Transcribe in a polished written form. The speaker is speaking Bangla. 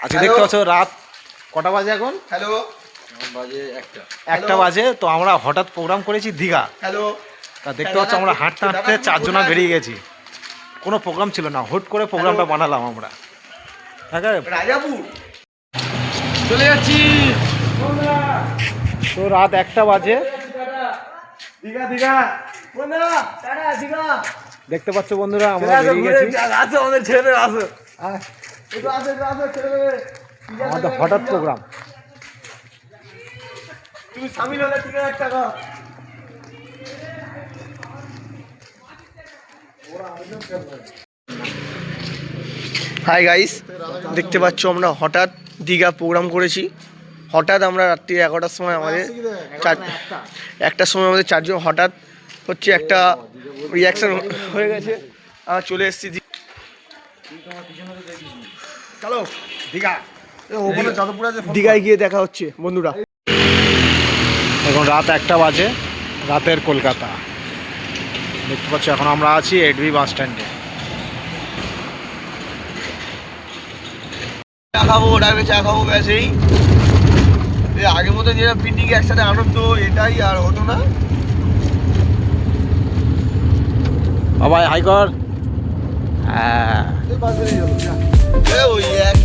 আজকে দেখতে পাচ্ছ রাত কটা বাজে এখন? হ্যালো, বাজে একটা বাজে। তো আমরা হঠাৎ প্রোগ্রাম করেছি দীঘা। হ্যালো, তা দেখতে পাচ্ছ আমরা হাঁটতে হাঁটতে 4 জনা বেরিয়ে গেছি। কোনো প্রোগ্রাম ছিল না, হুট করে প্রোগ্রামটা বানালাম আমরা। ঠিক আছে, রাজাপুর চলে যাচ্ছি। তো রাত 1টা বাজে। দীঘা দীঘা বন্ধুরা, টাটা দীঘা। দেখতে পাচ্ছ বন্ধুরা আমরা বেরিয়ে গেছি। আছে আমাদের ছেলেদের আছে, একটু আছে ছেলেদের। আমাদের হঠাৎ প্রোগ্রাম। তুমি সামিল হলে 3000 টাকা। হাই গাইস, দেখতে পাচ্ছ আমরা হঠাৎ দীঘা প্রোগ্রাম করেছি। হঠাৎ আমরা রাত্রি 11টার সময় আমাদের 1টার সময় আমাদের 4 জন হঠাৎ হচ্ছে একটা রিয়াকশন হয়ে গেছে। আমরা চলে এসেছি চলো দীঘা। দীঘায় গিয়ে দেখা হচ্ছে বন্ধুরা। এখন রাত 1টা বাজে, রাতের কলকাতা। দেখতে পাচ্ছ এখন আমরা আছি এডভি বাস স্ট্যান্ডে। চা খাবো, ডাইভে চা খাবো, ব্যাস এই আগের মতো যেটা পিকনিকে একসাথে আনন্দ, এটাই আর হতো না। বাবাই হাই কর। হ্যাঁ ওই এক